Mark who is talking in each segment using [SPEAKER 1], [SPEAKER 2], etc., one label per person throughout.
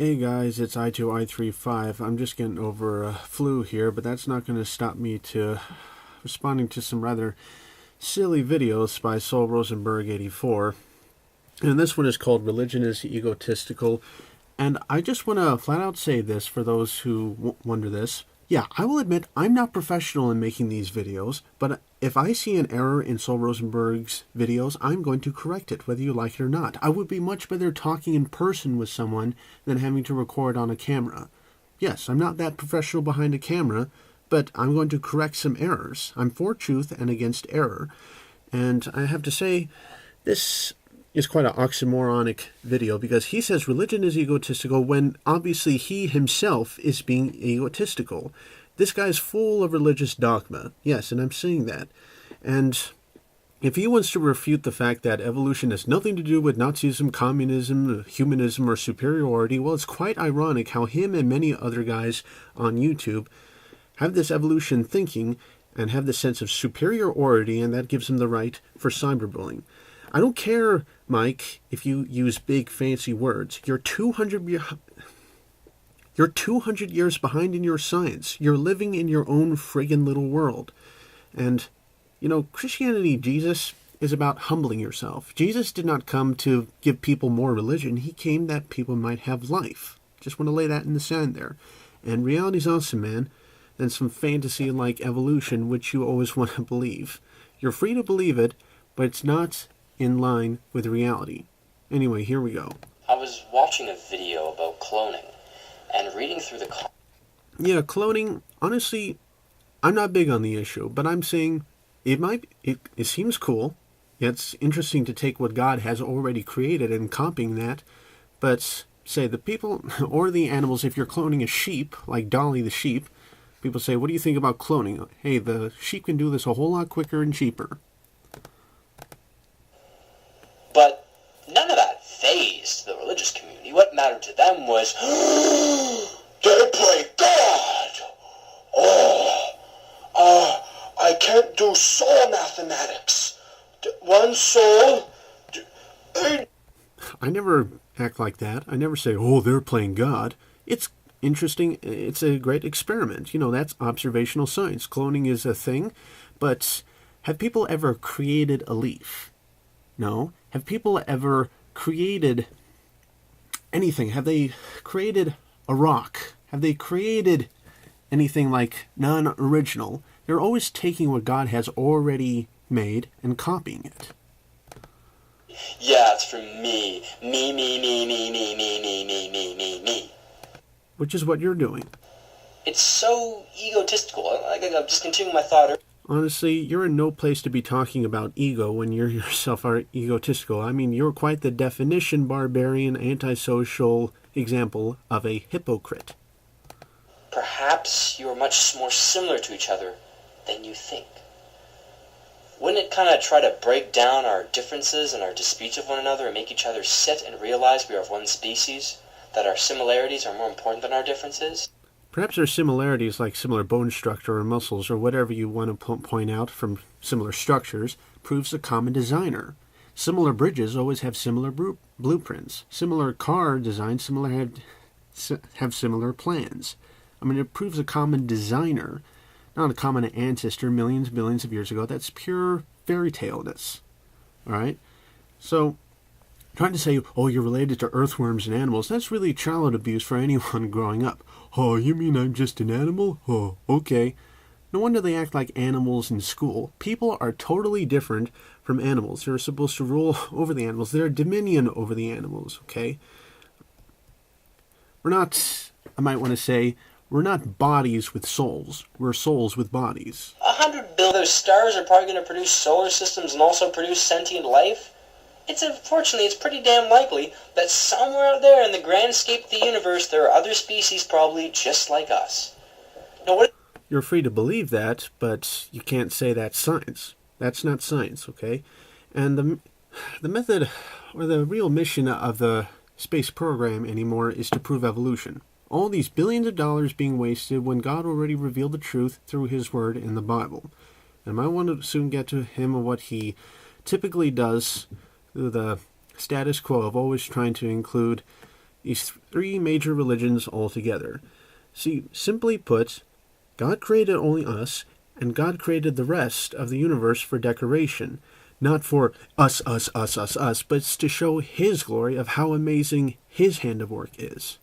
[SPEAKER 1] Hey guys, it's I2I35. I'm just getting over a flu here, but that's not going to stop me to responding to some rather silly videos by SolRosenberg84. And this one is called Religion is Egotistical. And I just want to flat out say this for those who wonder this. Yeah, I will admit I'm not professional in making these videos, but if I see an error in Sol Rosenberg's videos, I'm going to correct it, whether you like it or not. I would be much better talking in person with someone than having to record on a camera. Yes, I'm not that professional behind a camera, but I'm going to correct some errors. I'm for truth and against error. And I have to say, this is quite an oxymoronic video because he says religion is egotistical when obviously he himself is being egotistical. This guy's full of religious dogma. Yes, and I'm saying that. And if he wants to refute the fact that evolution has nothing to do with Nazism, communism, humanism, or superiority, well, it's quite ironic how him and many other guys on YouTube have this evolution thinking and have this sense of superiority, and that gives them the right for cyberbullying. I don't care, Mike, if you use big fancy words. You're 200 years behind in your science. You're living in your own friggin' little world. And, you know, Christianity, Jesus, is about humbling yourself. Jesus did not come to give people more religion. He came that people might have life. Just want to lay that in the sand there. And reality's awesome, man. Than some fantasy like evolution, which you always want to believe. You're free to believe it, but it's not in line with reality. Anyway, here we go.
[SPEAKER 2] I was watching a video about cloning and reading through the...
[SPEAKER 1] Yeah, cloning, honestly, I'm not big on the issue, but I'm saying it seems cool. It's interesting to take what God has already created and copying that, but say the people or the animals, if you're cloning a sheep, like Dolly the sheep, people say, what do you think about cloning? Hey, the sheep can do this a whole lot quicker and cheaper.
[SPEAKER 2] But none of that fazed the religious community. What mattered to them was, they play God! I can't do soul mathematics. One soul...
[SPEAKER 1] I never act like that. I never say, oh, they're playing God. It's interesting. It's a great experiment. You know, that's observational science. Cloning is a thing. But have people ever created a leaf? No. Have people ever created anything? Have they created a rock? Have they created anything like non-original? They're always taking what God has already made and copying it.
[SPEAKER 2] Yeah, it's from me. Me.
[SPEAKER 1] Which is what you're doing.
[SPEAKER 2] It's so egotistical. I'm just continuing my thought.
[SPEAKER 1] Honestly, you're in no place to be talking about ego when you yourself are egotistical. I mean, you're quite the definition barbarian, antisocial example of a hypocrite.
[SPEAKER 2] Perhaps you are much more similar to each other than you think. Wouldn't it kind of try to break down our differences and our disputes with one another and make each other sit and realize we are of one species, that our similarities are more important than our differences?
[SPEAKER 1] Perhaps there are similarities like similar bone structure or muscles or whatever you want to point out from similar structures proves a common designer. Similar bridges always have similar blueprints. Similar car designs have similar plans. I mean, it proves a common designer, not a common ancestor millions, billions of years ago. That's pure fairy tale-ness. All right? So, trying to say, oh, you're related to earthworms and animals, that's really child abuse for anyone growing up. Oh, you mean I'm just an animal? Oh, okay. No wonder they act like animals in school. People are totally different from animals. They're supposed to rule over the animals. They're dominion over the animals, okay? We're not, I might want to say, we're not bodies with souls. We're souls with bodies.
[SPEAKER 2] 100 billion of those stars are probably going to produce solar systems and also produce sentient life. Unfortunately, it's pretty damn likely that somewhere out there in the grand scape of the universe, there are other species probably just like us. Now,
[SPEAKER 1] You're free to believe that, but you can't say that's science. That's not science, okay? And the method, or the real mission of the space program anymore is to prove evolution. All these billions of dollars being wasted when God already revealed the truth through His Word in the Bible. And I want to soon get to him of what he typically does, the status quo of always trying to include these three major religions altogether. See, simply put, God created only us, and God created the rest of the universe for decoration. Not for us, but it's to show His glory of how amazing His hand of work is.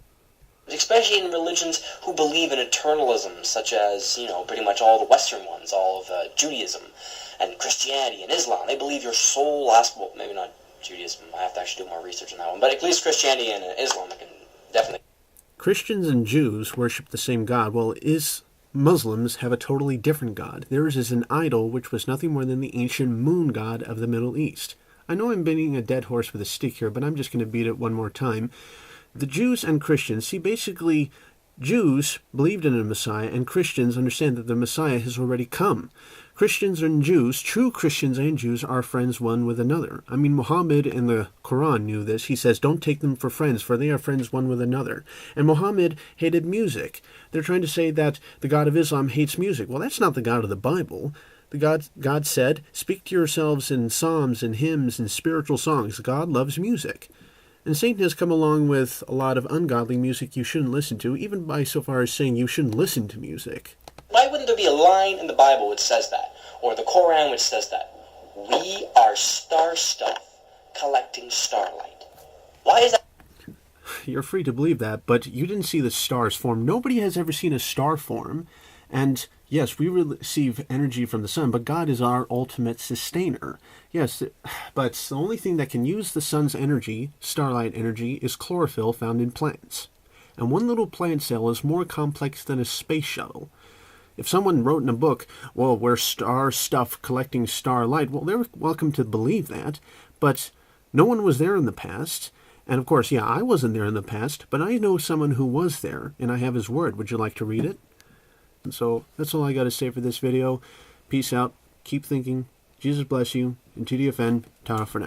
[SPEAKER 2] Especially in religions who believe in eternalism, such as, pretty much all the Western ones, all of Judaism and Christianity and Islam. They believe your soul lasts, well, maybe not Judaism, I have to actually do more research on that one, but at least Christianity and Islam I can definitely...
[SPEAKER 1] Christians and Jews worship the same God, while Muslims have a totally different god. Theirs is an idol, which was nothing more than the ancient moon god of the Middle East. I know I'm beating a dead horse with a stick here, but I'm just going to beat it one more time. The Jews and Christians, see, basically, Jews believed in a Messiah, and Christians understand that the Messiah has already come. Christians and Jews, true Christians and Jews, are friends one with another. I mean, Muhammad in the Quran knew this. He says, don't take them for friends, for they are friends one with another. And Muhammad hated music. They're trying to say that the God of Islam hates music. Well, that's not the God of the Bible. God said, speak to yourselves in psalms and hymns and spiritual songs. God loves music. And Satan has come along with a lot of ungodly music you shouldn't listen to, even by so far as saying you shouldn't listen to music.
[SPEAKER 2] Why wouldn't there be a line in the Bible which says that? Or the Quran which says that? We are star stuff collecting starlight. Why is that?
[SPEAKER 1] You're free to believe that, but you didn't see the stars form. Nobody has ever seen a star form. And yes, we receive energy from the sun, but God is our ultimate sustainer. Yes, but the only thing that can use the sun's energy, starlight energy, is chlorophyll found in plants. And one little plant cell is more complex than a space shuttle. If someone wrote in a book, well, we're star stuff collecting starlight, well, they're welcome to believe that, but no one was there in the past. And of course, yeah, I wasn't there in the past, but I know someone who was there, and I have his word. Would you like to read it? And so that's all I got to say for this video. Peace out. Keep thinking. Jesus bless you. And to the offend, ta for now.